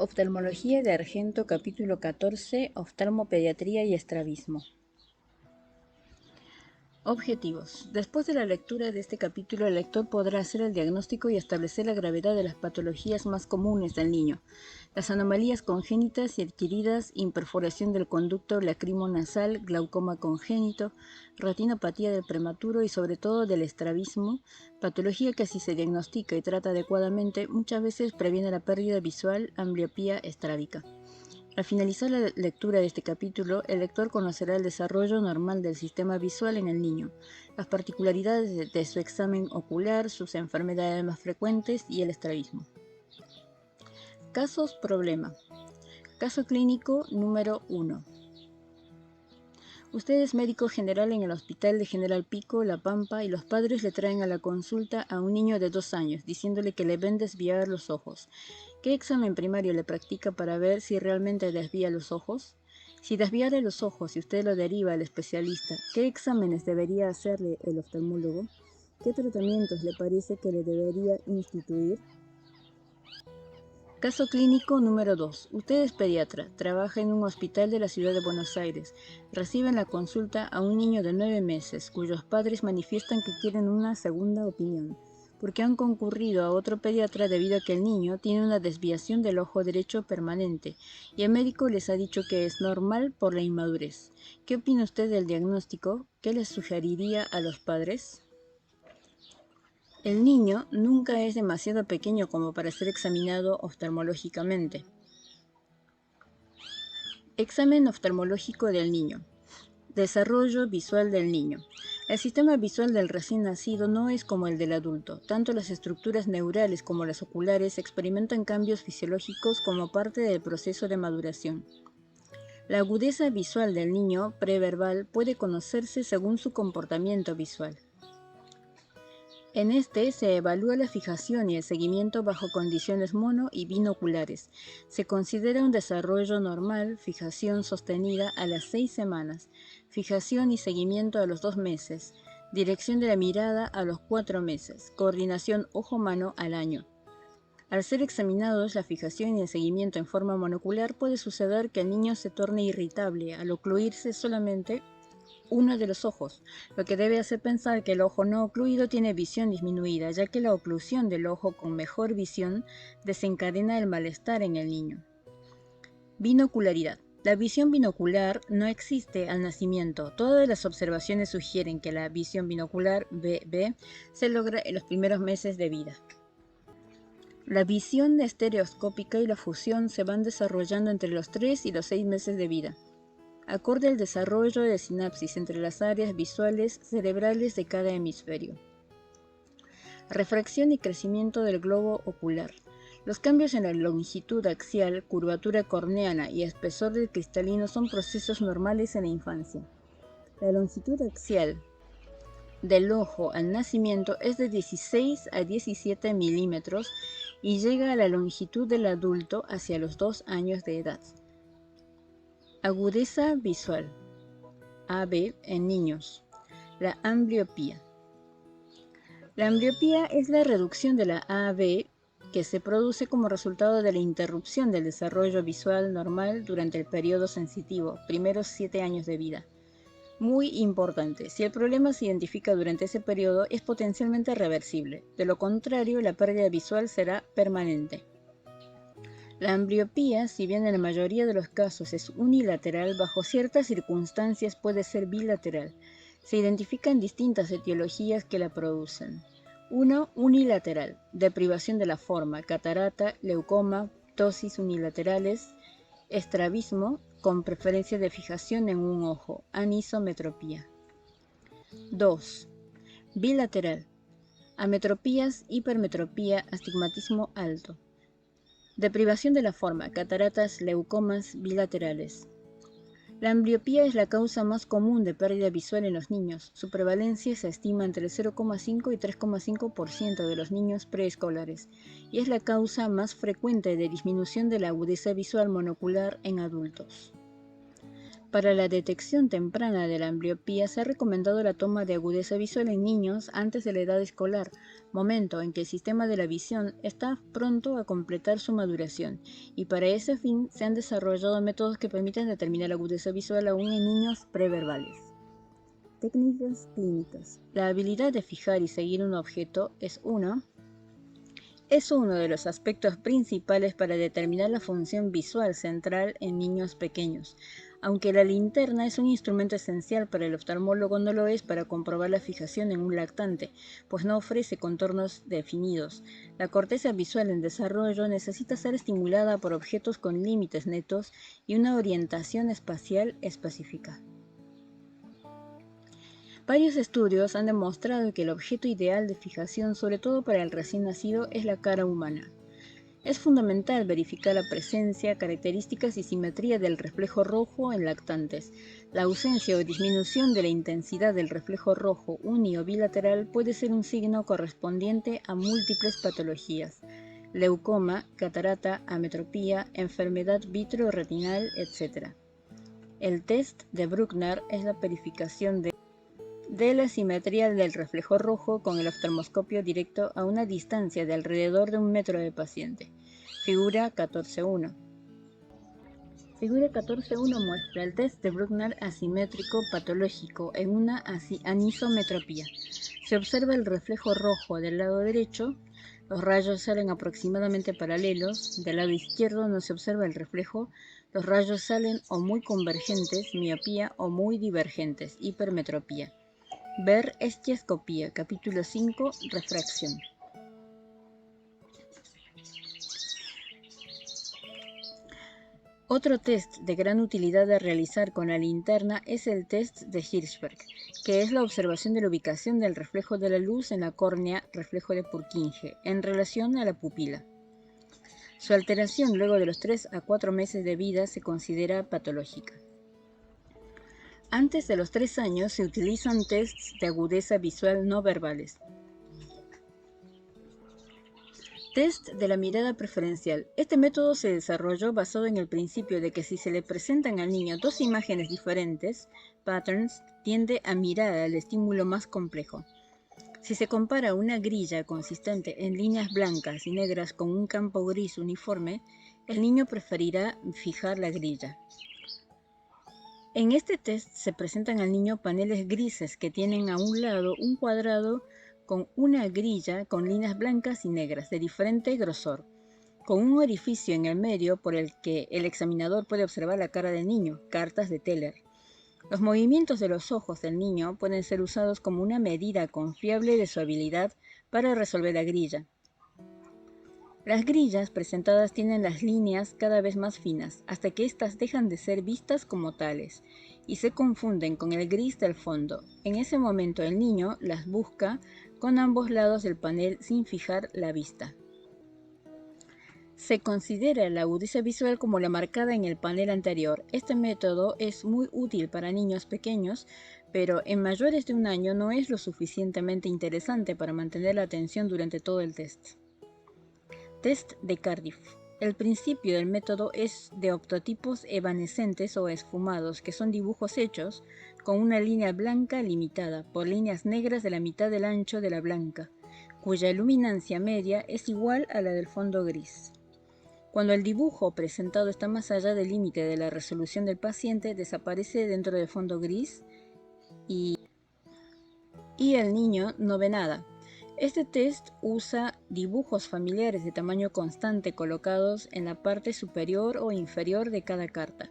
Oftalmología de Argento, capítulo 14, Oftalmopediatría y estrabismo. Objetivos. Después de la lectura de este capítulo, el lector podrá hacer el diagnóstico y establecer la gravedad de las patologías más comunes del niño, las anomalías congénitas y adquiridas, imperforación del conducto lacrimonasal, glaucoma congénito, retinopatía del prematuro y sobre todo del estrabismo, patología que si se diagnostica y trata adecuadamente, muchas veces previene la pérdida visual, ambliopía estrábica. Al finalizar la lectura de este capítulo, el lector conocerá el desarrollo normal del sistema visual en el niño, las particularidades de su examen ocular, sus enfermedades más frecuentes y el estrabismo. Casos problema. Caso clínico número 1. Usted es médico general en el Hospital de General Pico, La Pampa, y los padres le traen a la consulta a un niño de 2 años, diciéndole que le ven desviar los ojos. ¿Qué examen primario le practica para ver si realmente desvía los ojos? Si desviara los ojos y usted lo deriva al especialista, ¿qué exámenes debería hacerle el oftalmólogo? ¿Qué tratamientos le parece que le debería instituir? Caso clínico número 2. Usted es pediatra, trabaja en un hospital de la ciudad de Buenos Aires. Recibe en la consulta a un niño de 9 meses, cuyos padres manifiestan que quieren una segunda opinión, porque han concurrido a otro pediatra debido a que el niño tiene una desviación del ojo derecho permanente, y el médico les ha dicho que es normal por la inmadurez. ¿Qué opina usted del diagnóstico? ¿Qué les sugeriría a los padres? El niño nunca es demasiado pequeño como para ser examinado oftalmológicamente. Examen oftalmológico del niño. Desarrollo visual del niño. El sistema visual del recién nacido no es como el del adulto. Tanto las estructuras neurales como las oculares experimentan cambios fisiológicos como parte del proceso de maduración. La agudeza visual del niño preverbal puede conocerse según su comportamiento visual. En este se evalúa la fijación y el seguimiento bajo condiciones mono y binoculares. Se considera un desarrollo normal, fijación sostenida a las 6 semanas, fijación y seguimiento a los 2 meses, dirección de la mirada a los 4 meses, coordinación ojo-mano al año. Al ser examinados la fijación y el seguimiento en forma monocular, puede suceder que el niño se torne irritable al ocluirse solamente uno de los ojos, lo que debe hacer pensar que el ojo no ocluido tiene visión disminuida, ya que la oclusión del ojo con mejor visión desencadena el malestar en el niño. Binocularidad. La visión binocular no existe al nacimiento. Todas las observaciones sugieren que la visión binocular BB se logra en los primeros meses de vida. La visión estereoscópica y la fusión se van desarrollando entre los 3 y los 6 meses de vida, acorde al desarrollo de sinapsis entre las áreas visuales cerebrales de cada hemisferio. Refracción y crecimiento del globo ocular. Los cambios en la longitud axial, curvatura corneana y espesor del cristalino son procesos normales en la infancia. La longitud axial del ojo al nacimiento es de 16 a 17 milímetros y llega a la longitud del adulto hacia los 2 años de edad. Agudeza visual, AB en niños. La ambliopía. La ambliopía es la reducción de la AB que se produce como resultado de la interrupción del desarrollo visual normal durante el periodo sensitivo, primeros 7 años de vida. Muy importante, si el problema se identifica durante ese periodo es potencialmente reversible, de lo contrario la pérdida visual será permanente. La ambliopía, si bien en la mayoría de los casos es unilateral, bajo ciertas circunstancias puede ser bilateral. Se identifican distintas etiologías que la producen. 1. Unilateral, deprivación de la forma, catarata, leucoma, ptosis unilaterales, estrabismo, con preferencia de fijación en un ojo, anisometropía. 2. Bilateral, ametropías, hipermetropía, astigmatismo alto. Deprivación de la forma, cataratas, leucomas bilaterales. La ambliopía es la causa más común de pérdida visual en los niños. Su prevalencia se estima entre el 0,5 y 3,5% de los niños preescolares y es la causa más frecuente de disminución de la agudeza visual monocular en adultos. Para la detección temprana de la ambliopía se ha recomendado la toma de agudeza visual en niños antes de la edad escolar, momento en que el sistema de la visión está pronto a completar su maduración, y para ese fin se han desarrollado métodos que permiten determinar la agudeza visual aún en niños preverbales. Técnicas clínicas. La habilidad de fijar y seguir un objeto es uno de los aspectos principales para determinar la función visual central en niños pequeños. Aunque la linterna es un instrumento esencial para el oftalmólogo, no lo es para comprobar la fijación en un lactante, pues no ofrece contornos definidos. La corteza visual en desarrollo necesita ser estimulada por objetos con límites netos y una orientación espacial específica. Varios estudios han demostrado que el objeto ideal de fijación, sobre todo para el recién nacido, es la cara humana. Es fundamental verificar la presencia, características y simetría del reflejo rojo en lactantes. La ausencia o disminución de la intensidad del reflejo rojo uni o bilateral puede ser un signo correspondiente a múltiples patologías: leucoma, catarata, ametropía, enfermedad vitreoretinal, etc. El test de Bruckner es la verificación de la simetría del reflejo rojo con el oftalmoscopio directo a una distancia de alrededor de 1 metro del paciente. Figura 14.1. Figura 14.1 muestra el test de Bruckner asimétrico patológico en una anisometropía. Se observa el reflejo rojo del lado derecho, los rayos salen aproximadamente paralelos, del lado izquierdo no se observa el reflejo, los rayos salen o muy convergentes, miopía, o muy divergentes, hipermetropía. Ver estiascopía, capítulo 5, refracción. Otro test de gran utilidad de realizar con la linterna es el test de Hirschberg, que es la observación de la ubicación del reflejo de la luz en la córnea, reflejo de Purkinje, en relación a la pupila. Su alteración luego de los 3 a 4 meses de vida se considera patológica. Antes de los 3 años se utilizan tests de agudeza visual no verbales. Test de la mirada preferencial. Este método se desarrolló basado en el principio de que si se le presentan al niño dos imágenes diferentes, patterns, tiende a mirar al estímulo más complejo. Si se compara una grilla consistente en líneas blancas y negras con un campo gris uniforme, el niño preferirá fijar la grilla. En este test se presentan al niño paneles grises que tienen a un lado un cuadrado con una grilla con líneas blancas y negras de diferente grosor, con un orificio en el medio por el que el examinador puede observar la cara del niño, cartas de Teller. Los movimientos de los ojos del niño pueden ser usados como una medida confiable de su habilidad para resolver la grilla. Las grillas presentadas tienen las líneas cada vez más finas, hasta que éstas dejan de ser vistas como tales, y se confunden con el gris del fondo. En ese momento el niño las busca con ambos lados del panel sin fijar la vista. Se considera la agudeza visual como la marcada en el panel anterior. Este método es muy útil para niños pequeños, pero en mayores de 1 año no es lo suficientemente interesante para mantener la atención durante todo el test. Test de Cardiff. El principio del método es de octotipos evanescentes o esfumados, que son dibujos hechos con una línea blanca limitada por líneas negras de la mitad del ancho de la blanca, cuya luminancia media es igual a la del fondo gris. Cuando el dibujo presentado está más allá del límite de la resolución del paciente, desaparece dentro del fondo gris y el niño no ve nada. Este test usa dibujos familiares de tamaño constante colocados en la parte superior o inferior de cada carta.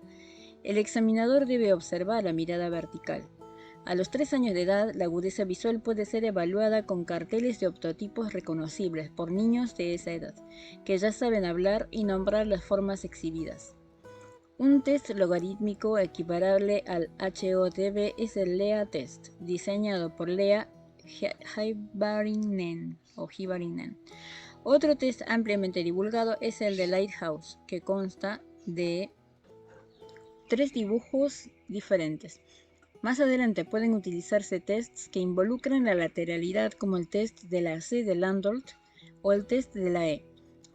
El examinador debe observar la mirada vertical. A los 3 años de edad, la agudeza visual puede ser evaluada con carteles de octotipos reconocibles por niños de esa edad, que ya saben hablar y nombrar las formas exhibidas. Un test logarítmico equiparable al HOTB es el Lea test, diseñado por Lea Hyvarinen. Otro test ampliamente divulgado es el de Lighthouse, que consta de 3 dibujos diferentes. Más adelante pueden utilizarse tests que involucran la lateralidad, como el test de la C de Landolt o el test de la E,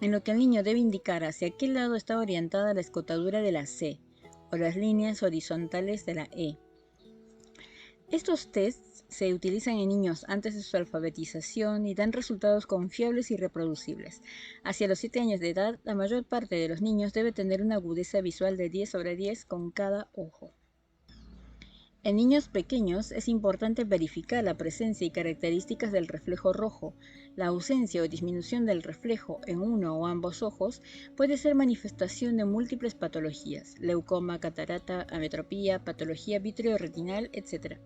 en lo que el niño debe indicar hacia qué lado está orientada la escotadura de la C, o las líneas horizontales de la E. Estos tests se utilizan en niños antes de su alfabetización y dan resultados confiables y reproducibles. Hacia los 7 años de edad, la mayor parte de los niños debe tener una agudeza visual de 10/10 con cada ojo. En niños pequeños es importante verificar la presencia y características del reflejo rojo. La ausencia o disminución del reflejo en uno o ambos ojos puede ser manifestación de múltiples patologías: leucoma, catarata, ametropía, patología vitreoretinal, etc.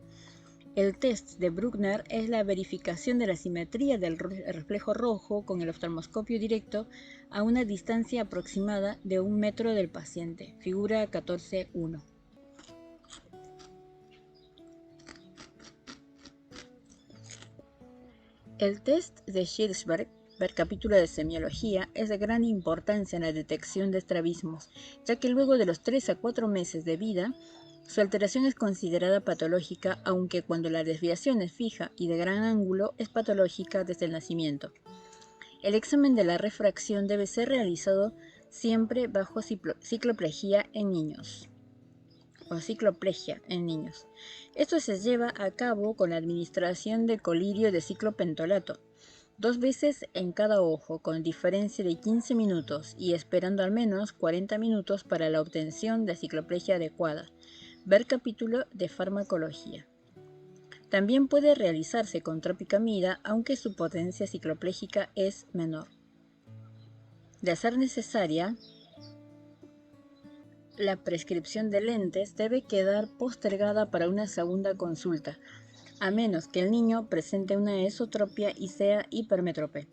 El test de Bruckner es la verificación de la simetría del reflejo rojo con el oftalmoscopio directo a una distancia aproximada de 1 metro del paciente. Figura 14.1. El test de Hirschberg, per capítulo de semiología, es de gran importancia en la detección de estrabismos, ya que luego de los 3 a 4 meses de vida, su alteración es considerada patológica, aunque cuando la desviación es fija y de gran ángulo, es patológica desde el nacimiento. El examen de la refracción debe ser realizado siempre bajo cicloplegia en niños. Esto se lleva a cabo con la administración de colirio de ciclopentolato, 2 veces en cada ojo, con diferencia de 15 minutos y esperando al menos 40 minutos para la obtención de cicloplegia adecuada. Ver capítulo de farmacología. También puede realizarse con tropicamida, aunque su potencia cicloplégica es menor. De ser necesaria, la prescripción de lentes debe quedar postergada para una segunda consulta, a menos que el niño presente una esotropia y sea hipermétrope,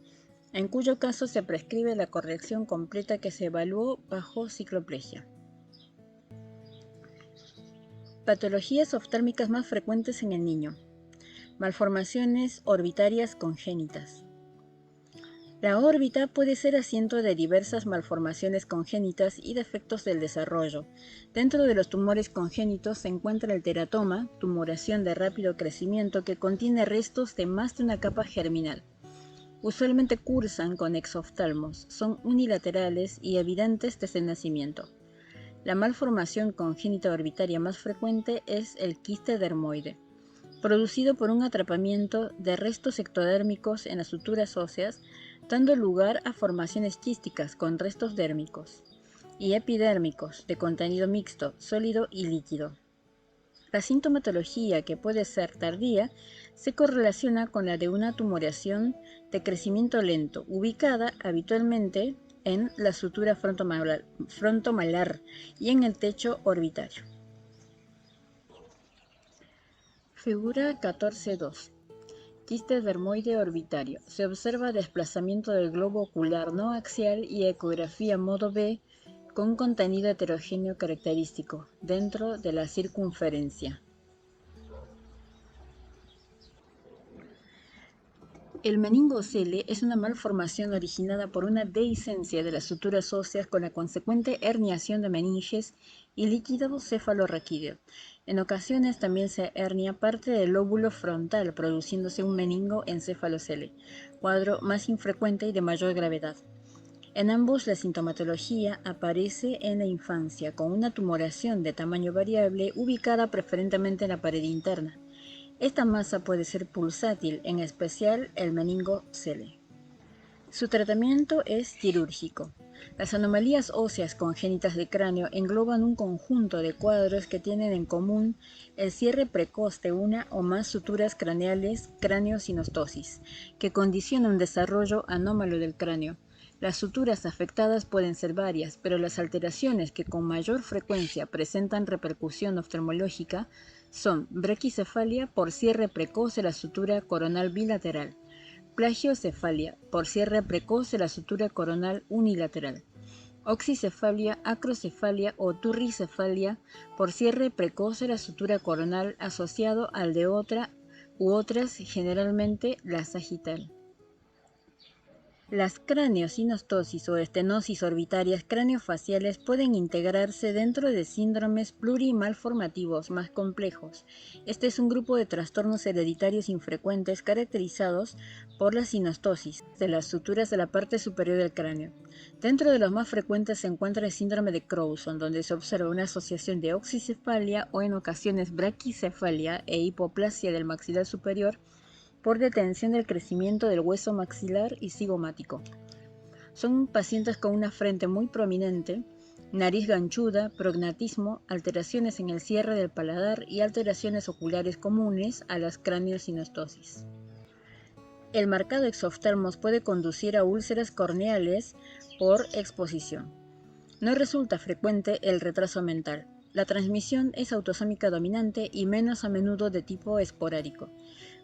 en cuyo caso se prescribe la corrección completa que se evaluó bajo cicloplegia. Patologías oftálmicas más frecuentes en el niño. Malformaciones orbitarias congénitas. La órbita puede ser asiento de diversas malformaciones congénitas y defectos del desarrollo. Dentro de los tumores congénitos se encuentra el teratoma, tumoración de rápido crecimiento que contiene restos de más de una capa germinal. Usualmente cursan con exoftalmos, son unilaterales y evidentes desde el nacimiento. La malformación congénita orbitaria más frecuente es el quiste dermoide, producido por un atrapamiento de restos ectodérmicos en las suturas óseas, dando lugar a formaciones quísticas con restos dérmicos y epidérmicos de contenido mixto, sólido y líquido. La sintomatología, que puede ser tardía, se correlaciona con la de una tumoración de crecimiento lento, ubicada habitualmente en la sutura frontomalar y en el techo orbitario. Figura 14.2. Quiste dermoide orbitario. Se observa desplazamiento del globo ocular no axial y ecografía modo B con contenido heterogéneo característico dentro de la circunferencia. El meningocele es una malformación originada por una dehiscencia de las suturas óseas con la consecuente herniación de meninges y líquido cefalorraquídeo. En ocasiones también se hernia parte del lóbulo frontal, produciéndose un meningoencefalocele, cuadro más infrecuente y de mayor gravedad. En ambos la sintomatología aparece en la infancia, con una tumoración de tamaño variable ubicada preferentemente en la pared interna. Esta masa puede ser pulsátil, en especial el meningocele. Su tratamiento es quirúrgico. Las anomalías óseas congénitas de cráneo engloban un conjunto de cuadros que tienen en común el cierre precoz de una o más suturas craneales, cráneo-sinostosis, que condiciona un desarrollo anómalo del cráneo. Las suturas afectadas pueden ser varias, pero las alteraciones que con mayor frecuencia presentan repercusión oftalmológica son braquicefalia por cierre precoz de la sutura coronal bilateral, plagiocefalia por cierre precoz de la sutura coronal unilateral, oxicefalia, acrocefalia o turricefalia por cierre precoz de la sutura coronal asociado al de otra u otras, generalmente la sagital. Las craneosinostosis o estenosis orbitarias craneofaciales pueden integrarse dentro de síndromes plurimalformativos más complejos. Este es un grupo de trastornos hereditarios infrecuentes caracterizados por la sinostosis de las suturas de la parte superior del cráneo. Dentro de los más frecuentes se encuentra el síndrome de Crouzon, donde se observa una asociación de oxicefalia o en ocasiones braquicefalia e hipoplasia del maxilar superior por detención del crecimiento del hueso maxilar y cigomático. Son pacientes con una frente muy prominente, nariz ganchuda, prognatismo, alteraciones en el cierre del paladar y alteraciones oculares comunes a las craneosinostosis. El marcado exoftalmos puede conducir a úlceras corneales por exposición. No resulta frecuente el retraso mental. La transmisión es autosómica dominante y menos a menudo de tipo esporádico.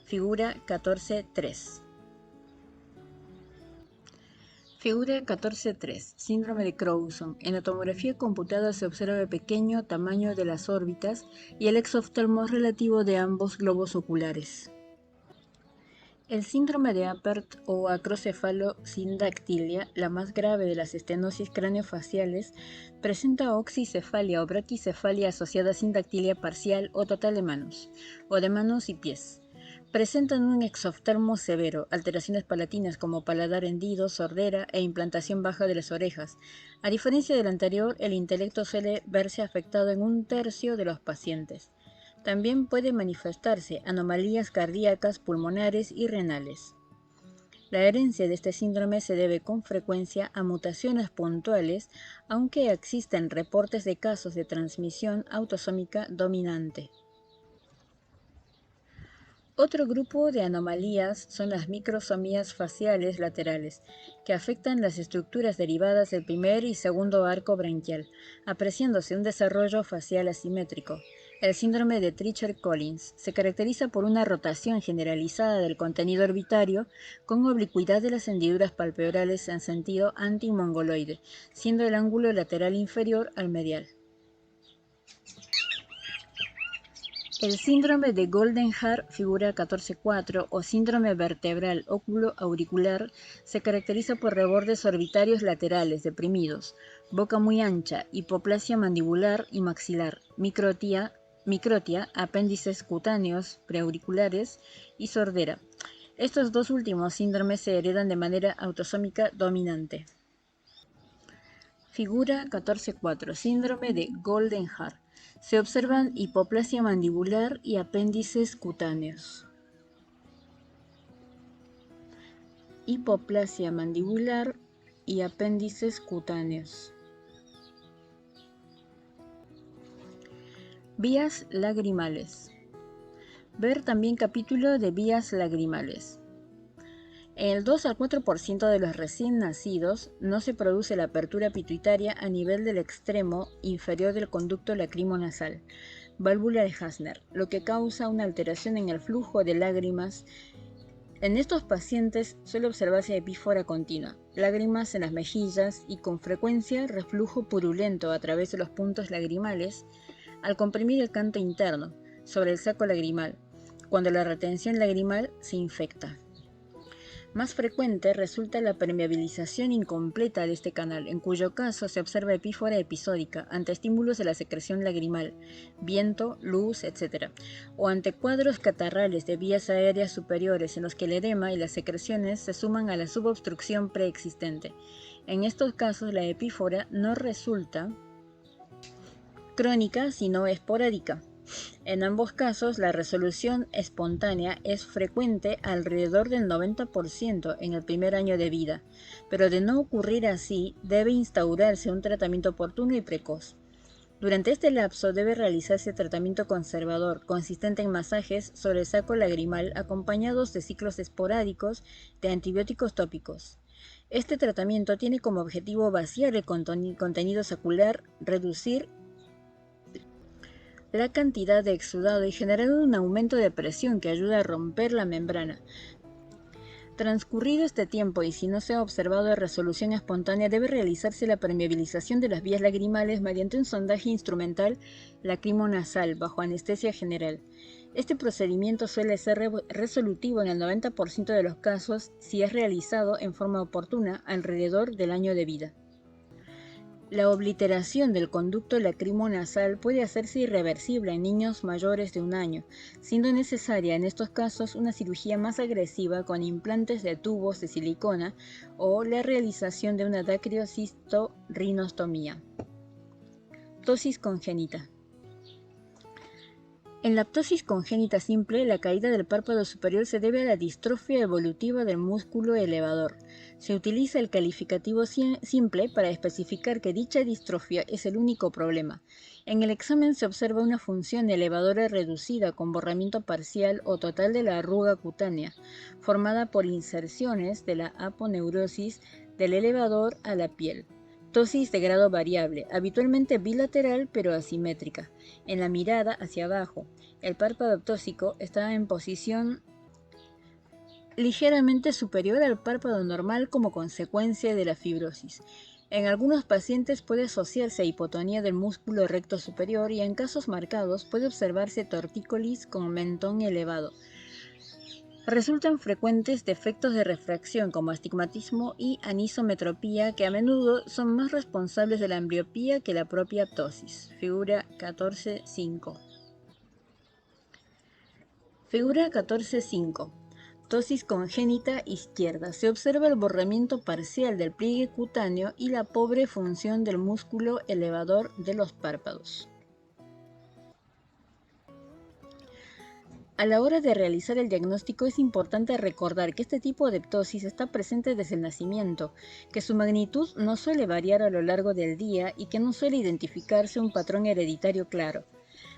Figura 14.3. Figura 14.3. Síndrome de Crouzon. En la tomografía computada se observa el pequeño tamaño de las órbitas y el exoftalmos relativo de ambos globos oculares. El síndrome de Apert o acrocefalosindactilia, la más grave de las estenosis craneofaciales, presenta oxicefalia o braquicefalia asociada a sindactilia parcial o total de manos, o de manos y pies. Presentan un exoftalmo severo, alteraciones palatinas como paladar hendido, sordera e implantación baja de las orejas. A diferencia del anterior, el intelecto suele verse afectado en 1/3 de los pacientes. También puede manifestarse anomalías cardíacas, pulmonares y renales. La herencia de este síndrome se debe con frecuencia a mutaciones puntuales, aunque existen reportes de casos de transmisión autosómica dominante. Otro grupo de anomalías son las microsomías faciales laterales, que afectan las estructuras derivadas del primer y segundo arco branquial, apreciándose un desarrollo facial asimétrico. El síndrome de Treacher-Collins se caracteriza por una rotación generalizada del contenido orbitario con oblicuidad de las hendiduras palpebrales en sentido antimongoloide, siendo el ángulo lateral inferior al medial. El síndrome de Goldenhar, figura 14.4, o síndrome vertebral óculo-auricular, se caracteriza por rebordes orbitarios laterales deprimidos, boca muy ancha, hipoplasia mandibular y maxilar, microtia, apéndices cutáneos preauriculares y sordera. Estos dos últimos síndromes se heredan de manera autosómica dominante. Figura 14.4. Síndrome de Goldenhar. Se observan hipoplasia mandibular y apéndices cutáneos. Hipoplasia mandibular y apéndices cutáneos. Vías lagrimales. Ver también capítulo de vías lagrimales. En el 2 al 4% de los recién nacidos no se produce la apertura pituitaria a nivel del extremo inferior del conducto lacrimonasal, válvula de Hasner, lo que causa una alteración en el flujo de lágrimas. En estos pacientes suele observarse epífora continua, lágrimas en las mejillas y con frecuencia reflujo purulento a través de los puntos lagrimales al comprimir el canto interno sobre el saco lagrimal, cuando la retención lagrimal se infecta. Más frecuente resulta la permeabilización incompleta de este canal, en cuyo caso se observa epífora episódica ante estímulos de la secreción lagrimal, viento, luz, etc., o ante cuadros catarrales de vías aéreas superiores en los que el edema y las secreciones se suman a la subobstrucción preexistente. En estos casos la epífora no resulta crónica sino esporádica. En ambos casos, la resolución espontánea es frecuente alrededor del 90% en el primer año de vida, pero de no ocurrir así, debe instaurarse un tratamiento oportuno y precoz. Durante este lapso debe realizarse tratamiento conservador, consistente en masajes sobre el saco lagrimal acompañados de ciclos esporádicos de antibióticos tópicos. Este tratamiento tiene como objetivo vaciar el contenido sacular, reducir la cantidad de exudado y generar un aumento de presión que ayuda a romper la membrana. Transcurrido este tiempo y si no se ha observado resolución espontánea, debe realizarse la permeabilización de las vías lagrimales mediante un sondaje instrumental lacrimonasal bajo anestesia general. Este procedimiento suele ser resolutivo en el 90% de los casos si es realizado en forma oportuna alrededor del año de vida. La obliteración del conducto lacrimonasal puede hacerse irreversible en niños mayores de 1 año, siendo necesaria en estos casos una cirugía más agresiva con implantes de tubos de silicona o la realización de una dacriocisto-rinostomía. Ptosis congénita. En la ptosis congénita simple, la caída del párpado superior se debe a la distrofia evolutiva del músculo elevador. Se utiliza el calificativo simple para especificar que dicha distrofia es el único problema. En el examen se observa una función elevadora reducida con borramiento parcial o total de la arruga cutánea, formada por inserciones de la aponeurosis del elevador a la piel. Ptosis de grado variable, habitualmente bilateral pero asimétrica. En la mirada hacia abajo, el párpado ptósico está en posición ligeramente superior al párpado normal como consecuencia de la fibrosis. En algunos pacientes puede asociarse a hipotonía del músculo recto superior y en casos marcados puede observarse tortícolis con mentón elevado. Resultan frecuentes defectos de refracción como astigmatismo y anisometropía que a menudo son más responsables de la ambliopía que la propia ptosis. Figura 14.5. Figura 14.5. Ptosis congénita izquierda. Se observa el borramiento parcial del pliegue cutáneo y la pobre función del músculo elevador de los párpados. A la hora de realizar el diagnóstico es importante recordar que este tipo de ptosis está presente desde el nacimiento, que su magnitud no suele variar a lo largo del día y que no suele identificarse un patrón hereditario claro,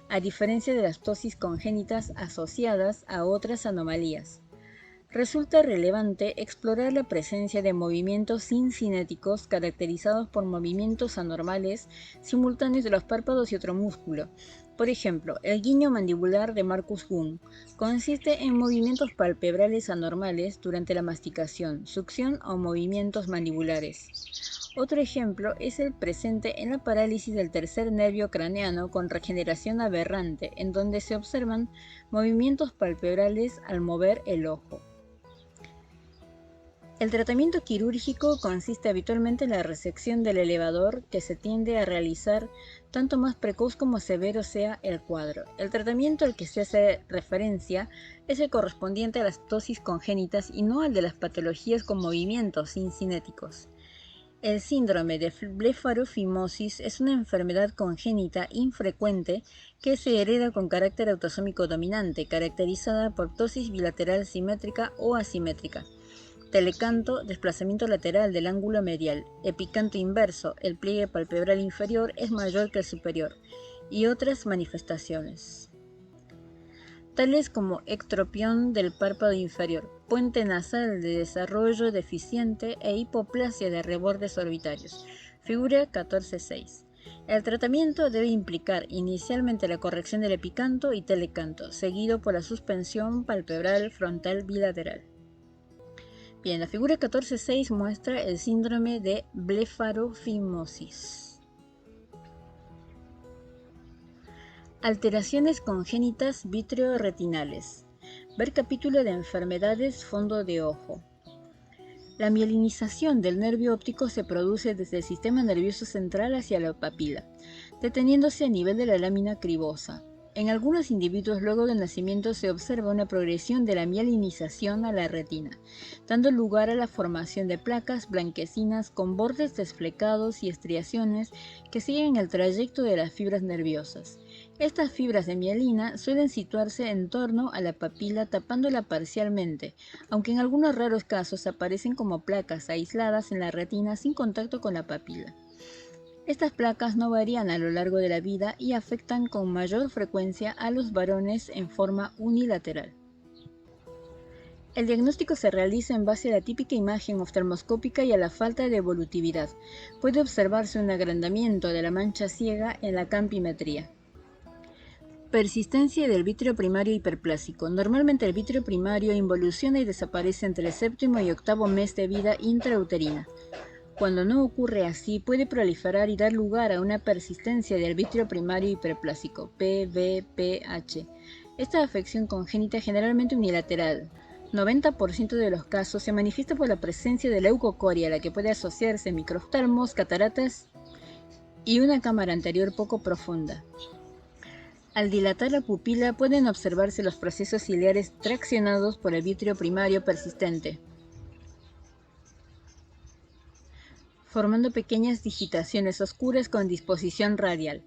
a diferencia de las ptosis congénitas asociadas a otras anomalías. Resulta relevante explorar la presencia de movimientos cincinéticos caracterizados por movimientos anormales simultáneos de los párpados y otro músculo. Por ejemplo, el guiño mandibular de Marcus Gunn consiste en movimientos palpebrales anormales durante la masticación, succión o movimientos mandibulares. Otro ejemplo es el presente en la parálisis del tercer nervio craneano con regeneración aberrante, en donde se observan movimientos palpebrales al mover el ojo. El tratamiento quirúrgico consiste habitualmente en la resección del elevador, que se tiende a realizar tanto más precoz como severo sea el cuadro. El tratamiento al que se hace referencia es el correspondiente a las ptosis congénitas y no al de las patologías con movimientos cincinéticos. El síndrome de blefarofimosis es una enfermedad congénita infrecuente que se hereda con carácter autosómico dominante, caracterizada por ptosis bilateral simétrica o asimétrica. Telecanto, desplazamiento lateral del ángulo medial. Epicanto inverso, el pliegue palpebral inferior es mayor que el superior. Y otras manifestaciones, tales como ectropión del párpado inferior, puente nasal de desarrollo deficiente e hipoplasia de rebordes orbitarios. Figura 14.6. El tratamiento debe implicar inicialmente la corrección del epicanto y telecanto, seguido por la suspensión palpebral frontal bilateral. Bien, la figura 14.6 muestra el síndrome de blefarofimosis. Alteraciones congénitas vitreoretinales. Ver capítulo de enfermedades fondo de ojo. La mielinización del nervio óptico se produce desde el sistema nervioso central hacia la papila, deteniéndose a nivel de la lámina cribosa. En algunos individuos luego del nacimiento se observa una progresión de la mielinización a la retina, dando lugar a la formación de placas blanquecinas con bordes desflecados y estriaciones que siguen el trayecto de las fibras nerviosas. Estas fibras de mielina suelen situarse en torno a la papila tapándola parcialmente, aunque en algunos raros casos aparecen como placas aisladas en la retina sin contacto con la papila. Estas placas no varían a lo largo de la vida y afectan con mayor frecuencia a los varones en forma unilateral. El diagnóstico se realiza en base a la típica imagen oftalmoscópica y a la falta de evolutividad. Puede observarse un agrandamiento de la mancha ciega en la campimetría. Persistencia del vítreo primario hiperplásico. Normalmente el vítreo primario involuciona y desaparece entre el séptimo y octavo mes de vida intrauterina. Cuando no ocurre así, puede proliferar y dar lugar a una persistencia del vítreo primario hiperplásico, PVPH, Esta afección congénita es generalmente unilateral. 90% de los casos se manifiesta por la presencia de leucocoria, la que puede asociarse a microftalmos, cataratas y una cámara anterior poco profunda. Al dilatar la pupila pueden observarse los procesos ciliares traccionados por el vítreo primario persistente, formando pequeñas digitaciones oscuras con disposición radial.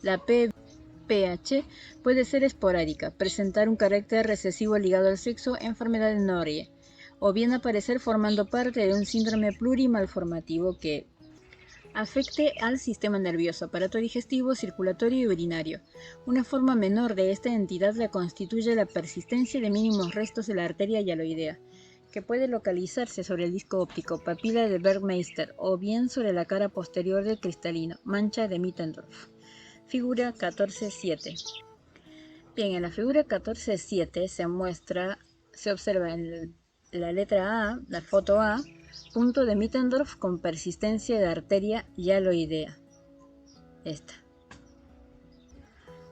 La PPH puede ser esporádica, presentar un carácter recesivo ligado al sexo, enfermedad de Norrie, o bien aparecer formando parte de un síndrome plurimalformativo que afecte al sistema nervioso, aparato digestivo, circulatorio y urinario. Una forma menor de esta entidad la constituye la persistencia de mínimos restos de la arteria hialoidea, que puede localizarse sobre el disco óptico, papila de Bergmeister, o bien sobre la cara posterior del cristalino, mancha de Mittendorf. Figura 14.7. Bien, en la figura 14.7 se observa en la letra A, la foto A, punto de Mittendorf con persistencia de arteria hialoidea. Esta.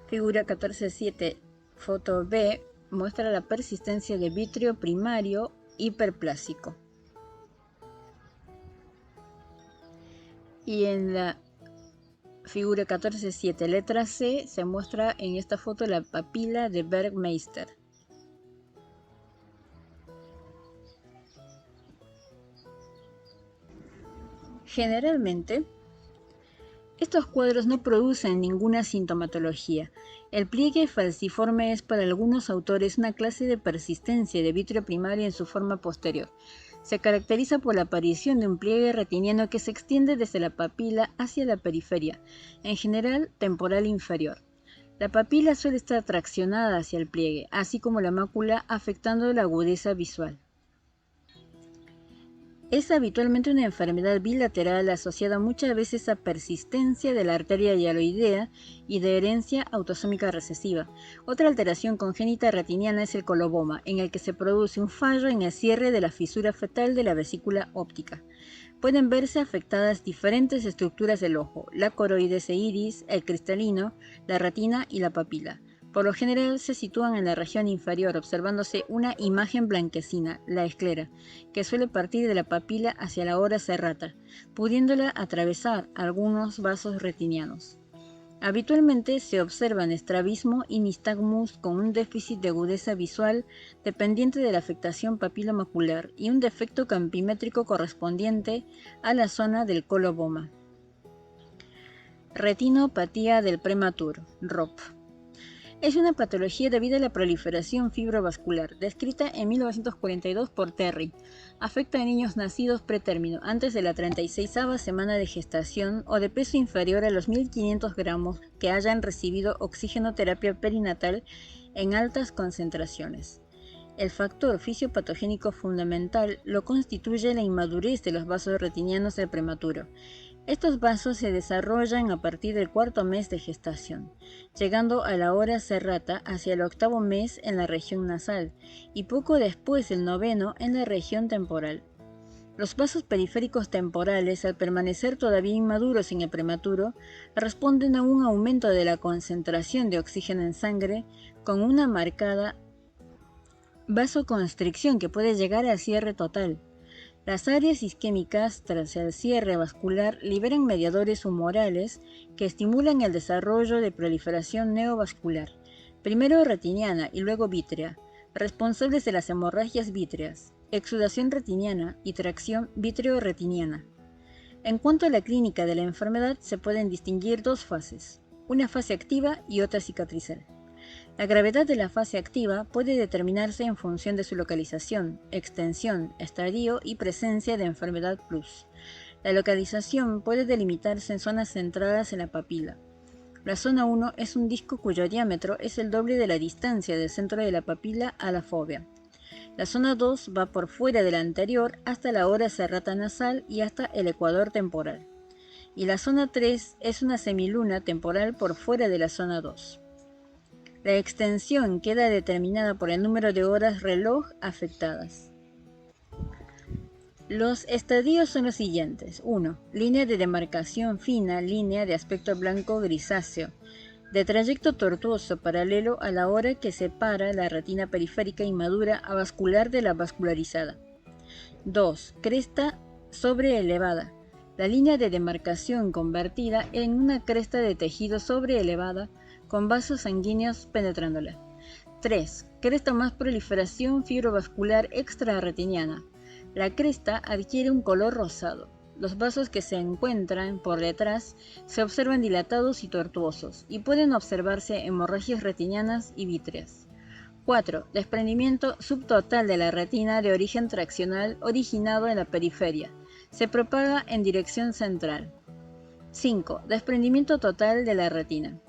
Figura 14.7, foto B, muestra la persistencia de vítreo primario hiperplásico. Y en la figura 14.7, letra C, se muestra en esta foto la papila de Bergmeister. Generalmente, estos cuadros no producen ninguna sintomatología. El pliegue falciforme es para algunos autores una clase de persistencia de vítreo primario en su forma posterior. Se caracteriza por la aparición de un pliegue retiniano que se extiende desde la papila hacia la periferia, en general temporal inferior. La papila suele estar traccionada hacia el pliegue, así como la mácula, afectando la agudeza visual. Es habitualmente una enfermedad bilateral asociada muchas veces a persistencia de la arteria hialoidea y de herencia autosómica recesiva. Otra alteración congénita retiniana es el coloboma, en el que se produce un fallo en el cierre de la fisura fetal de la vesícula óptica. Pueden verse afectadas diferentes estructuras del ojo, la coroides e iris, el cristalino, la retina y la papila. Por lo general se sitúan en la región inferior, observándose una imagen blanquecina, la esclera, que suele partir de la papila hacia la ora serrata, pudiéndola atravesar algunos vasos retinianos. Habitualmente se observan estrabismo y nistagmus con un déficit de agudeza visual dependiente de la afectación papilomacular y un defecto campimétrico correspondiente a la zona del coloboma. Retinopatía del prematuro, ROP. Es una patología debida a la proliferación fibrovascular, descrita en 1942 por Terry. Afecta a niños nacidos pretérmino, antes de la 36ª semana de gestación o de peso inferior a los 1.500 gramos que hayan recibido oxigenoterapia perinatal en altas concentraciones. El factor fisiopatogénico fundamental lo constituye la inmadurez de los vasos retinianos del prematuro. Estos vasos se desarrollan a partir del 4.º mes de gestación, llegando a la ora serrata hacia el 8.º mes en la región nasal y poco después del 9.º en la región temporal. Los vasos periféricos temporales, al permanecer todavía inmaduros en el prematuro, responden a un aumento de la concentración de oxígeno en sangre con una marcada vasoconstricción que puede llegar al cierre total. Las áreas isquémicas tras el cierre vascular liberan mediadores humorales que estimulan el desarrollo de proliferación neovascular, primero retiniana y luego vítrea, responsables de las hemorragias vítreas, exudación retiniana y tracción vítreo-retiniana. En cuanto a la clínica de la enfermedad, se pueden distinguir dos fases, una fase activa y otra cicatrizal. La gravedad de la fase activa puede determinarse en función de su localización, extensión, estadio y presencia de enfermedad plus. La localización puede delimitarse en zonas centradas en la papila. La zona 1 es un disco cuyo diámetro es el doble de la distancia del centro de la papila a la fóvea. La zona 2 va por fuera de la anterior hasta la ora serrata nasal y hasta el ecuador temporal. Y la zona 3 es una semiluna temporal por fuera de la zona 2. La extensión queda determinada por el número de horas reloj afectadas. Los estadios son los siguientes. 1. Línea de demarcación fina, línea de aspecto blanco grisáceo. de trayecto tortuoso paralelo a la hora que separa la retina periférica inmadura avascular de la vascularizada. 2. Cresta sobreelevada. La línea de demarcación convertida en una cresta de tejido sobreelevada con vasos sanguíneos penetrándola. 3. Cresta más proliferación fibrovascular extrarretiniana. La cresta adquiere un color rosado. Los vasos que se encuentran por detrás se observan dilatados y tortuosos, y pueden observarse hemorragias retinianas y vítreas. 4. Desprendimiento subtotal de la retina de origen traccional originado en la periferia. Se propaga en dirección central. 5. Desprendimiento total de la retina.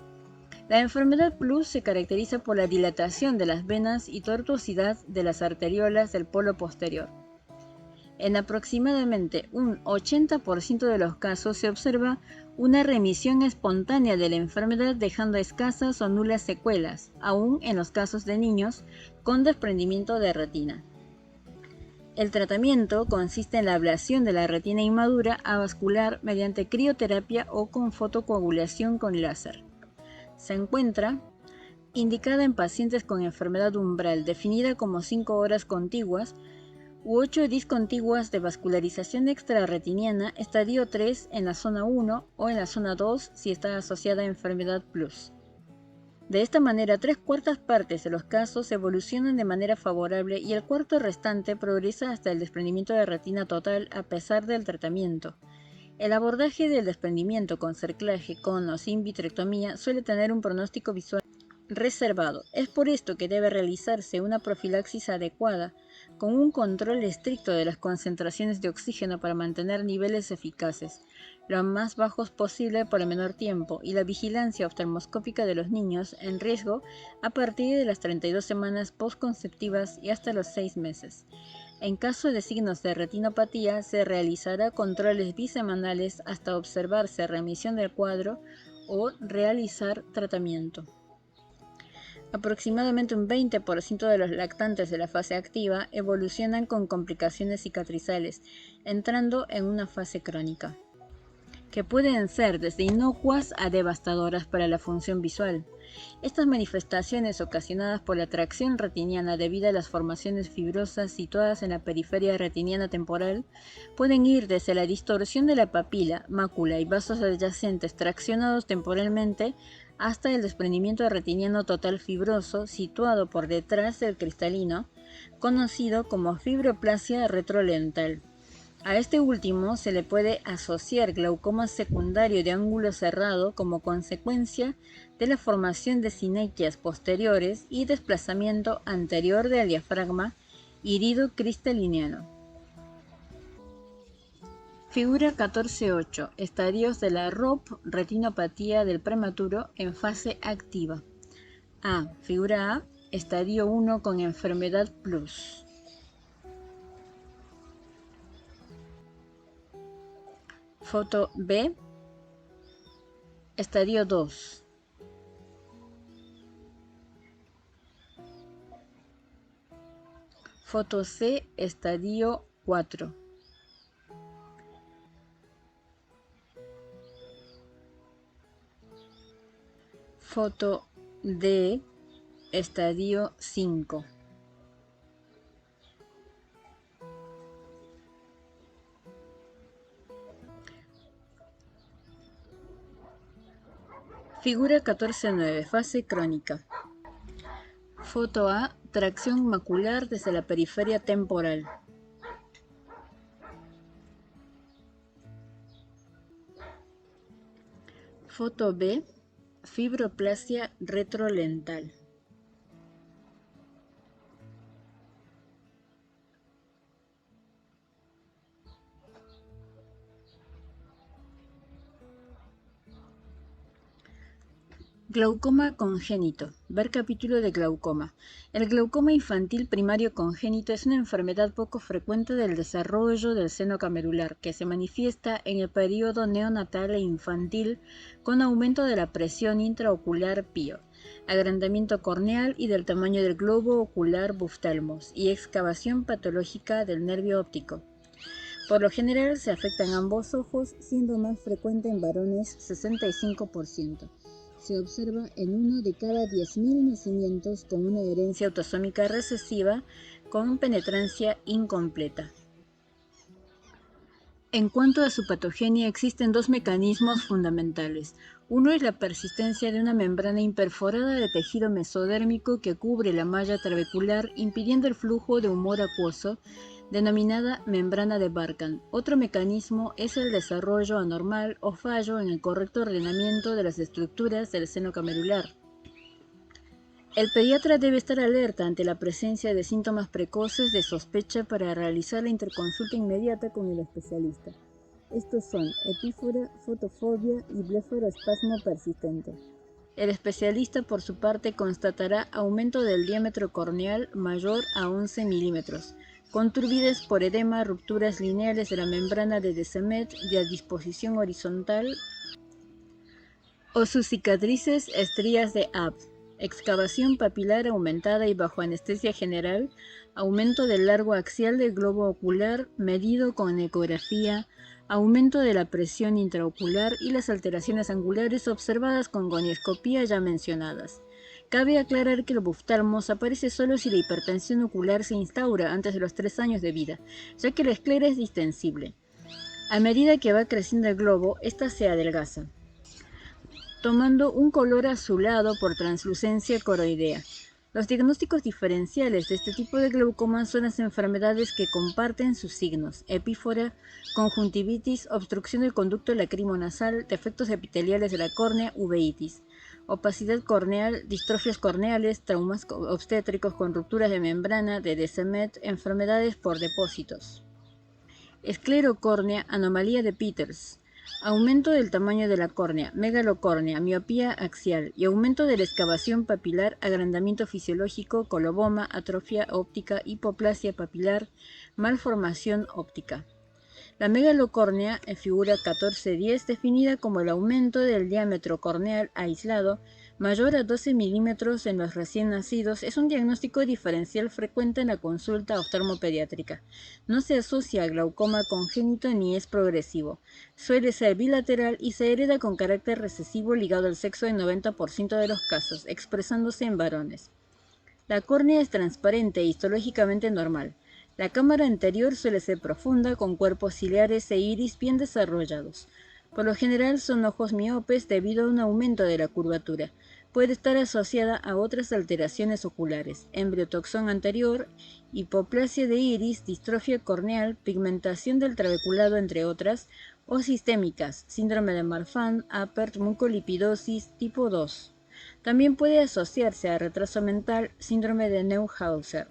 La enfermedad plus se caracteriza por la dilatación de las venas y tortuosidad de las arteriolas del polo posterior. En aproximadamente un 80% de los casos se observa una remisión espontánea de la enfermedad dejando escasas o nulas secuelas, aún en los casos de niños con desprendimiento de retina. El tratamiento consiste en la ablación de la retina inmadura avascular mediante crioterapia o con fotocoagulación con láser. Se encuentra indicada en pacientes con enfermedad umbral definida como 5 horas contiguas u 8 discontiguas de vascularización extrarretiniana estadio 3 en la zona 1 o en la zona 2 si está asociada a enfermedad plus. De esta manera, 3/4 partes de los casos evolucionan de manera favorable y el cuarto restante progresa hasta el desprendimiento de retina total a pesar del tratamiento. El abordaje del desprendimiento con cerclaje, con o sin vitrectomía suele tener un pronóstico visual reservado. Es por esto que debe realizarse una profilaxis adecuada, con un control estricto de las concentraciones de oxígeno para mantener niveles eficaces, lo más bajos posible por el menor tiempo, y la vigilancia oftalmoscópica de los niños en riesgo a partir de las 32 semanas postconceptivas y hasta los 6 meses. En caso de signos de retinopatía, se realizará controles bisemanales hasta observarse remisión del cuadro o realizar tratamiento. Aproximadamente un 20% de los lactantes de la fase activa evolucionan con complicaciones cicatrizales, entrando en una fase crónica, que pueden ser desde inocuas a devastadoras para la función visual. Estas manifestaciones ocasionadas por la tracción retiniana debido a las formaciones fibrosas situadas en la periferia retiniana temporal pueden ir desde la distorsión de la papila, mácula y vasos adyacentes traccionados temporalmente hasta el desprendimiento retiniano total fibroso situado por detrás del cristalino, conocido como fibroplasia retrolental. A este último se le puede asociar glaucoma secundario de ángulo cerrado como consecuencia de la formación de sinequias posteriores y desplazamiento anterior del diafragma irido cristaliniano. Figura 14.8. Estadios de la ROP, retinopatía del prematuro en fase activa. A. Figura A. Estadio 1 con enfermedad plus. Foto B. Estadio 2. Foto C. Estadio 4. Foto D. Estadio 5. Figura 14.9. Fase crónica. Foto A. Tracción macular desde la periferia temporal. Foto B. Fibroplasia retrolental. Glaucoma congénito. Ver capítulo de glaucoma. El glaucoma infantil primario congénito es una enfermedad poco frecuente del desarrollo del seno camerular que se manifiesta en el periodo neonatal e infantil con aumento de la presión intraocular pío, agrandamiento corneal y del tamaño del globo ocular buftalmos y excavación patológica del nervio óptico. Por lo general se afectan ambos ojos, siendo más frecuente en varones 65%. se observa en 1 de cada 10.000 nacimientos con una herencia autosómica recesiva con penetrancia incompleta. En cuanto a su patogenia, existen dos mecanismos fundamentales. Uno es la persistencia de una membrana imperforada de tejido mesodérmico que cubre la malla trabecular, impidiendo el flujo de humor acuoso, denominada membrana de Barkan. Otro mecanismo es el desarrollo anormal o fallo en el correcto ordenamiento de las estructuras del seno camerular. El pediatra debe estar alerta ante la presencia de síntomas precoces de sospecha para realizar la interconsulta inmediata con el especialista. Estos son epífora, fotofobia y blefaroespasmo persistente. El especialista, por su parte, constatará aumento del diámetro corneal mayor a 11 milímetros, con turbidez por edema, rupturas lineales de la membrana de Descemet de disposición horizontal o sus cicatrices estrías de Abb. Excavación papilar aumentada y bajo anestesia general, aumento del largo axial del globo ocular medido con ecografía, aumento de la presión intraocular y las alteraciones angulares observadas con gonioscopía ya mencionadas. Cabe aclarar que el oftalmos aparece solo si la hipertensión ocular se instaura antes de los 3 años de vida, ya que la esclera es distensible. A medida que va creciendo el globo, ésta se adelgaza, tomando un color azulado por translucencia coroidea. Los diagnósticos diferenciales de este tipo de glaucoma son las enfermedades que comparten sus signos: epífora, conjuntivitis, obstrucción del conducto lacrimonasal, defectos epiteliales de la córnea, uveitis, opacidad corneal, distrofias corneales, traumas obstétricos con rupturas de membrana de Descemet, enfermedades por depósitos. Esclerocórnea, anomalía de Peters. Aumento del tamaño de la córnea, megalocórnea, miopía axial y aumento de la excavación papilar, agrandamiento fisiológico, coloboma, atrofia óptica, hipoplasia papilar, malformación óptica. La megalocórnea, en figura 14.10, definida como el aumento del diámetro corneal aislado mayor a 12 milímetros en los recién nacidos, es un diagnóstico diferencial frecuente en la consulta oftalmopediátrica. No se asocia a glaucoma congénito ni es progresivo. Suele ser bilateral y se hereda con carácter recesivo ligado al sexo en 90% de los casos, expresándose en varones. La córnea es transparente e histológicamente normal. La cámara anterior suele ser profunda, con cuerpos ciliares e iris bien desarrollados. Por lo general son ojos miopes debido a un aumento de la curvatura. Puede estar asociada a otras alteraciones oculares: embriotoxón anterior, hipoplasia de iris, distrofia corneal, pigmentación del trabeculado, entre otras, o sistémicas, síndrome de Marfan, Appert, mucolipidosis tipo 2. También puede asociarse a retraso mental, síndrome de Neuhauser.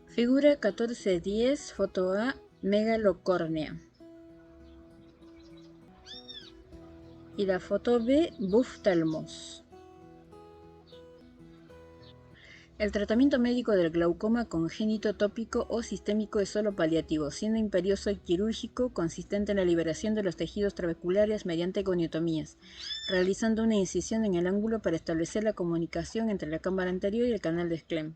Figura 14.10, foto A, megalocórnea. Y la foto B, buftalmos. El tratamiento médico del glaucoma congénito tópico o sistémico es solo paliativo, siendo imperioso el quirúrgico, consistente en la liberación de los tejidos trabeculares mediante goniotomías, realizando una incisión en el ángulo para establecer la comunicación entre la cámara anterior y el canal de Schlemm.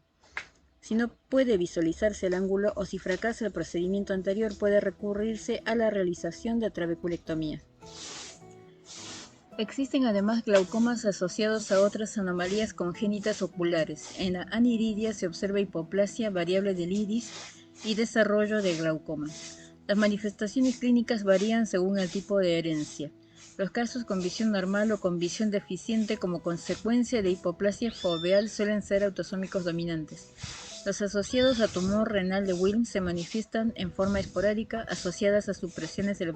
Si no puede visualizarse el ángulo o si fracasa el procedimiento anterior, puede recurrirse a la realización de trabeculectomía. Existen además glaucomas asociados a otras anomalías congénitas oculares. En la aniridia se observa hipoplasia variable del iris y desarrollo de glaucoma. Las manifestaciones clínicas varían según el tipo de herencia. Los casos con visión normal o con visión deficiente como consecuencia de hipoplasia foveal suelen ser autosómicos dominantes. Los asociados a tumor renal de Wilms se manifiestan en forma esporádica, asociadas a supresiones del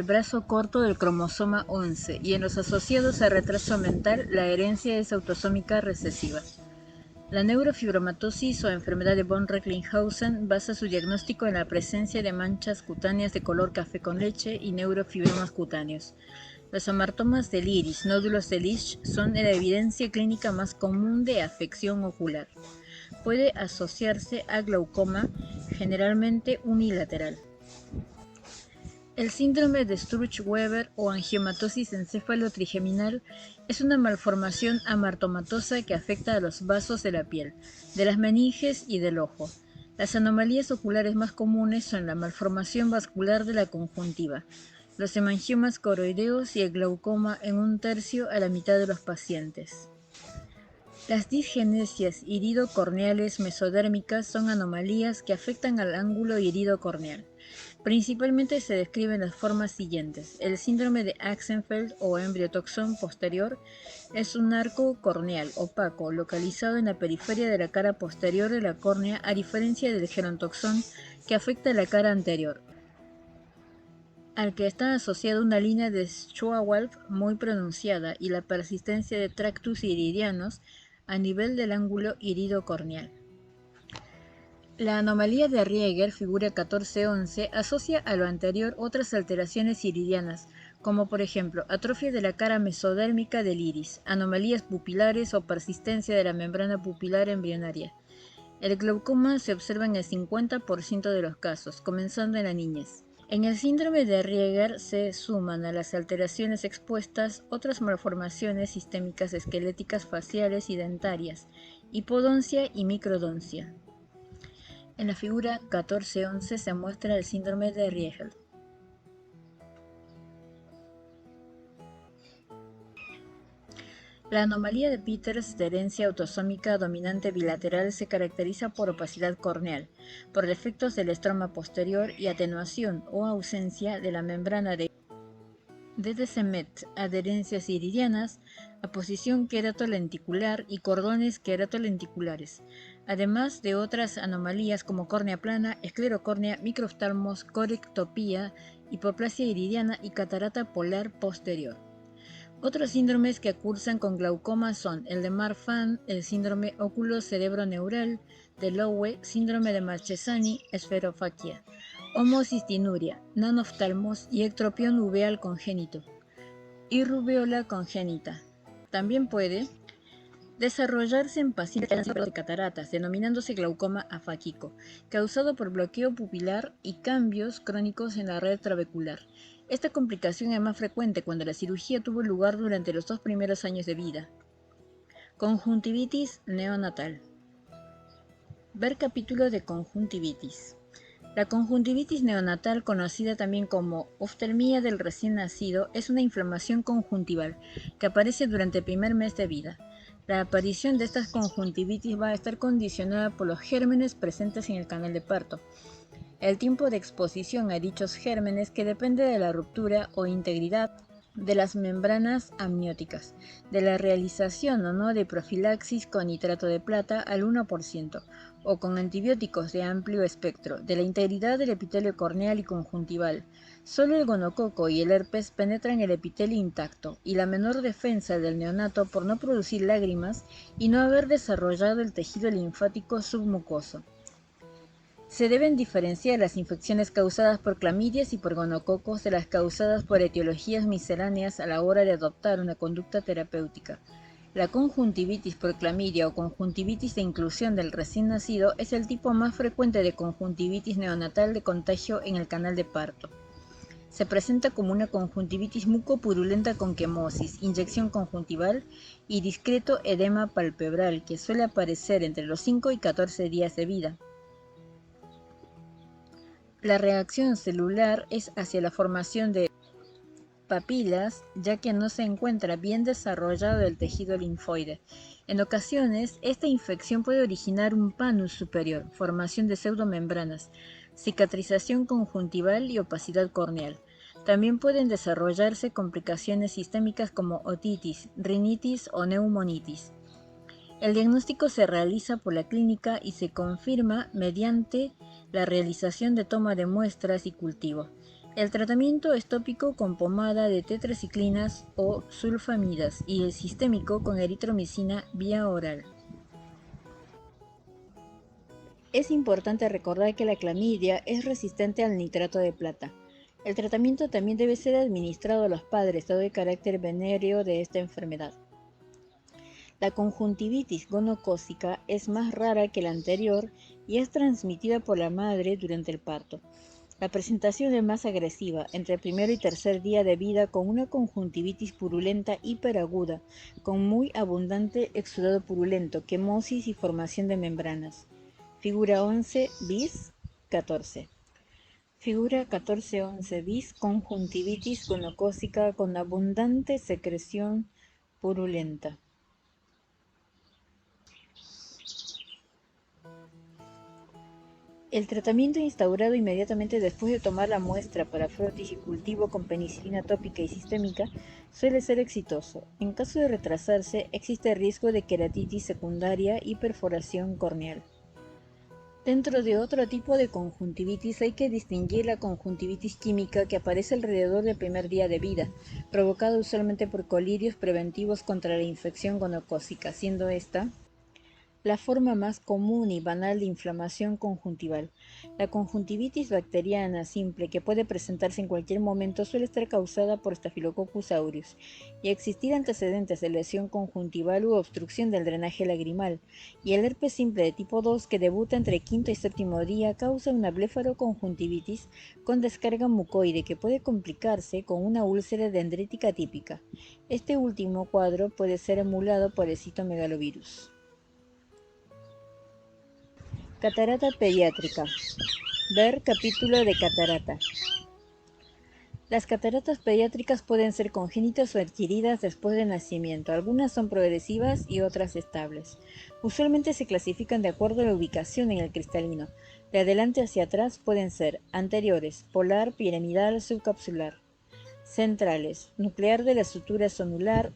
brazo corto del cromosoma 11, y en los asociados a retraso mental, la herencia es autosómica recesiva. La neurofibromatosis o enfermedad de von Recklinghausen basa su diagnóstico en la presencia de manchas cutáneas de color café con leche y neurofibromas cutáneos. Los amartomas del iris, nódulos de Lisch, son la evidencia clínica más común de afección ocular. Puede asociarse a glaucoma, generalmente unilateral. El síndrome de Sturge-Weber o angiomatosis encéfalo-trigeminal es una malformación amartomatosa que afecta a los vasos de la piel, de las meninges y del ojo. Las anomalías oculares más comunes son la malformación vascular de la conjuntiva, los hemangiomas coroideos y el glaucoma en 1/3 a la mitad de los pacientes. Las disgenesias iridocorneales mesodérmicas son anomalías que afectan al ángulo iridocorneal. Principalmente se describen las formas siguientes. El síndrome de Axenfeld o embriotoxón posterior es un arco corneal opaco localizado en la periferia de la cara posterior de la córnea, a diferencia del gerontoxón que afecta la cara anterior, al que está asociada una línea de Schwab muy pronunciada y la persistencia de tractus iridianos a nivel del ángulo iridocorneal. La anomalía de Rieger, figura 1411, asocia a lo anterior otras alteraciones iridianas, como por ejemplo atrofia de la cara mesodérmica del iris, anomalías pupilares o persistencia de la membrana pupilar embrionaria. El glaucoma se observa en el 50% de los casos, comenzando en la niñez. En el síndrome de Rieger se suman a las alteraciones expuestas otras malformaciones sistémicas esqueléticas faciales y dentarias, hipodoncia y microdoncia. En la figura 1411 se muestra el síndrome de Rieger. La anomalía de Peters de herencia autosómica dominante bilateral se caracteriza por opacidad corneal, por defectos del estroma posterior y atenuación o ausencia de la membrana de Dedesemet, adherencias iridianas, aposición queratolenticular y cordones queratolenticulares, además de otras anomalías como córnea plana, esclerocórnea, microoftalmos, corectopía, hipoplasia iridiana y catarata polar posterior. Otros síndromes que cursan con glaucoma son el de Marfan, el síndrome óculo-cerebro-neural, de Lowe, síndrome de Marchesani, esferofaquia, homocistinuria, nanoftalmos y ectropión uveal congénito, y rubeola congénita. También puede desarrollarse en pacientes de cataratas, denominándose glaucoma afáquico, causado por bloqueo pupilar y cambios crónicos en la red trabecular. Esta complicación es más frecuente cuando la cirugía tuvo lugar durante los 2 primeros años de vida. Conjuntivitis neonatal. Ver capítulo de conjuntivitis. La conjuntivitis neonatal, conocida también como oftalmía del recién nacido, es una inflamación conjuntival que aparece durante el primer mes de vida. La aparición de estas conjuntivitis va a estar condicionada por los gérmenes presentes en el canal de parto, el tiempo de exposición a dichos gérmenes, que depende de la ruptura o integridad de las membranas amnióticas, de la realización o no de profilaxis con nitrato de plata al 1% o con antibióticos de amplio espectro, de la integridad del epitelio corneal y conjuntival. Solo el gonococo y el herpes penetran el epitelio intacto, y la menor defensa del neonato por no producir lágrimas y no haber desarrollado el tejido linfático submucoso. Se deben diferenciar las infecciones causadas por clamidias y por gonococos de las causadas por etiologías misceláneas a la hora de adoptar una conducta terapéutica. La conjuntivitis por clamidia o conjuntivitis de inclusión del recién nacido es el tipo más frecuente de conjuntivitis neonatal de contagio en el canal de parto. Se presenta como una conjuntivitis mucopurulenta con quemosis, inyección conjuntival y discreto edema palpebral que suele aparecer entre los 5 y 14 días de vida. La reacción celular es hacia la formación de papilas, ya que no se encuentra bien desarrollado el tejido linfoide. En ocasiones, esta infección puede originar un panus superior, formación de pseudomembranas, cicatrización conjuntival y opacidad corneal. También pueden desarrollarse complicaciones sistémicas como otitis, rinitis o neumonitis. El diagnóstico se realiza por la clínica y se confirma mediante la realización de toma de muestras y cultivo. El tratamiento es tópico con pomada de tetraciclinas o sulfamidas y el sistémico con eritromicina vía oral. Es importante recordar que la clamidia es resistente al nitrato de plata. El tratamiento también debe ser administrado a los padres, dado el carácter venéreo de esta enfermedad. La conjuntivitis gonocócica es más rara que la anterior y es transmitida por la madre durante el parto. La presentación es más agresiva entre el primero y tercer día de vida, con una conjuntivitis purulenta hiperaguda, con muy abundante exudado purulento, quemosis y formación de membranas. Figura 11 bis 14. Figura 1411 bis, conjuntivitis gonocócica con abundante secreción purulenta. El tratamiento instaurado inmediatamente después de tomar la muestra para frotis y cultivo con penicilina tópica y sistémica suele ser exitoso. En caso de retrasarse, existe riesgo de queratitis secundaria y perforación corneal. Dentro de otro tipo de conjuntivitis hay que distinguir la conjuntivitis química que aparece alrededor del primer día de vida, provocada usualmente por colirios preventivos contra la infección gonocócica, siendo esta la forma más común y banal de inflamación conjuntival. La conjuntivitis bacteriana simple, que puede presentarse en cualquier momento, suele estar causada por Staphylococcus aureus y existir antecedentes de lesión conjuntival u obstrucción del drenaje lagrimal. Y el herpes simple de tipo 2, que debuta entre quinto y séptimo día, causa una blefaroconjuntivitis con descarga mucoide que puede complicarse con una úlcera dendrítica típica. Este último cuadro puede ser emulado por el citomegalovirus. Catarata pediátrica. Ver capítulo de catarata. Las cataratas pediátricas pueden ser congénitas o adquiridas después del nacimiento. Algunas son progresivas y otras estables. Usualmente se clasifican de acuerdo a la ubicación en el cristalino. De adelante hacia atrás pueden ser anteriores, polar, piramidal, subcapsular. Centrales, nuclear de la sutura sonular,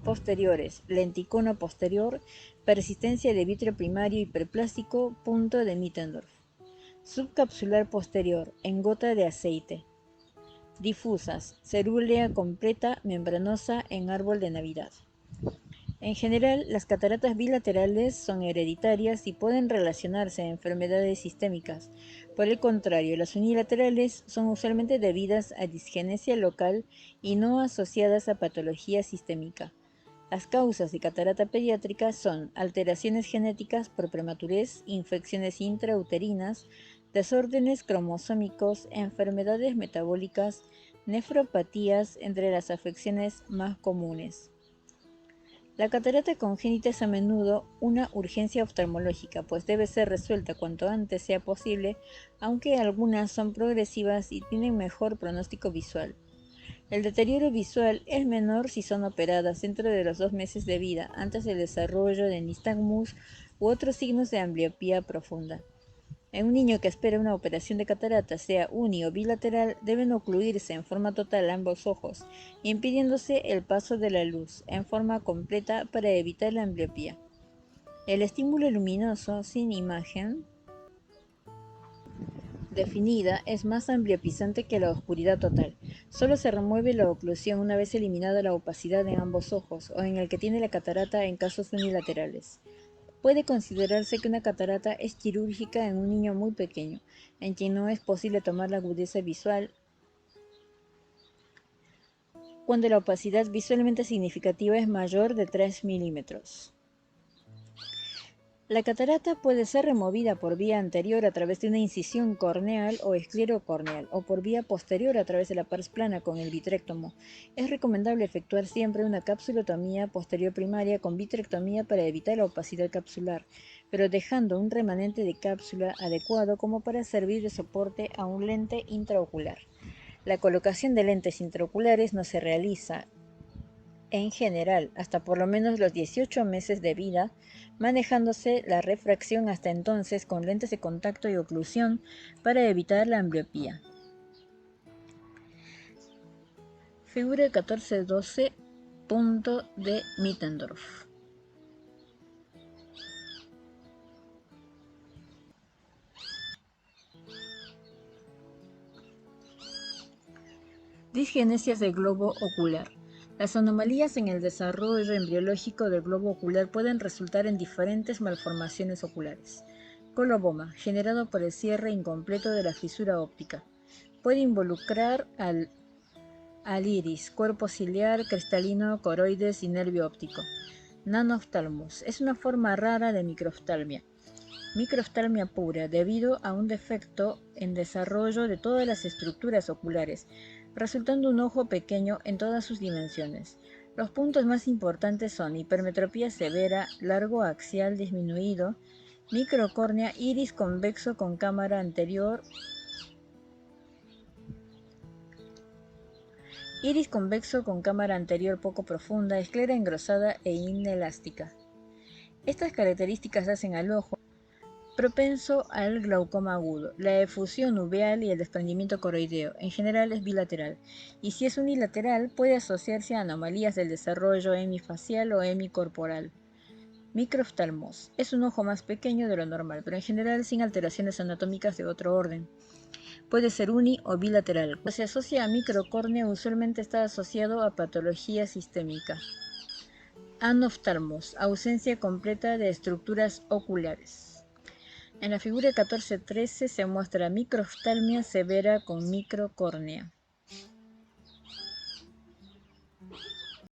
posteriores, lenticono posterior, persistencia de vitrio primario hiperplástico, punto de Mittendorf. Subcapsular posterior, en gota de aceite. Difusas, cerúlea completa, membranosa, en árbol de Navidad. En general, las cataratas bilaterales son hereditarias y pueden relacionarse a enfermedades sistémicas. Por el contrario, las unilaterales son usualmente debidas a disgenesia local y no asociadas a patología sistémica. Las causas de catarata pediátrica son alteraciones genéticas por prematurez, infecciones intrauterinas, desórdenes cromosómicos, enfermedades metabólicas, nefropatías, entre las afecciones más comunes. La catarata congénita es a menudo una urgencia oftalmológica, pues debe ser resuelta cuanto antes sea posible, aunque algunas son progresivas y tienen mejor pronóstico visual. El deterioro visual es menor si son operadas dentro de los 2 meses de vida, antes del desarrollo de nistagmus u otros signos de ambliopía profunda. En un niño que espera una operación de catarata, sea uni o bilateral, deben ocluirse en forma total ambos ojos, impidiéndose el paso de la luz en forma completa para evitar la ambliopía. El estímulo luminoso sin imagen definida es más ambliopizante que la oscuridad total. Solo se remueve la oclusión una vez eliminada la opacidad en ambos ojos o en el que tiene la catarata en casos unilaterales. Puede considerarse que una catarata es quirúrgica en un niño muy pequeño, en quien no es posible tomar la agudeza visual cuando la opacidad visualmente significativa es mayor de 3 milímetros. La catarata puede ser removida por vía anterior a través de una incisión corneal o esclerocorneal o por vía posterior a través de la pars plana con el vitrectomo. Es recomendable efectuar siempre una capsulotomía posterior primaria con vitrectomía para evitar la opacidad capsular, pero dejando un remanente de cápsula adecuado como para servir de soporte a un lente intraocular. La colocación de lentes intraoculares no se realiza en general hasta por lo menos los 18 meses de vida, manejándose la refracción hasta entonces con lentes de contacto y oclusión para evitar la ambliopía. Figura 1412, punto de Mittendorf. Disgenesias del globo ocular. Las anomalías en el desarrollo embriológico del globo ocular pueden resultar en diferentes malformaciones oculares. Coloboma, generado por el cierre incompleto de la fisura óptica. Puede involucrar al iris, cuerpo ciliar, cristalino, coroides y nervio óptico. Nanoftalmos, es una forma rara de microftalmia. Microftalmia pura, debido a un defecto en desarrollo de todas las estructuras oculares, resultando un ojo pequeño en todas sus dimensiones. Los puntos más importantes son hipermetropía severa, largo axial disminuido, microcórnea, iris convexo con cámara anterior Iris convexo con cámara anterior poco profunda, esclera engrosada e inelástica. Estas características hacen al ojo propenso al glaucoma agudo. La efusión uveal y el desprendimiento coroideo en general es bilateral, y si es unilateral puede asociarse a anomalías del desarrollo hemifacial o hemicorporal. Microftalmos. Es un ojo más pequeño de lo normal, pero en general sin alteraciones anatómicas de otro orden. Puede ser uni o bilateral. Cuando se asocia a microcórnea, usualmente está asociado a patología sistémica. Anoftalmos. Ausencia completa de estructuras oculares. En la figura 14-13 se muestra microftalmia severa con microcórnea.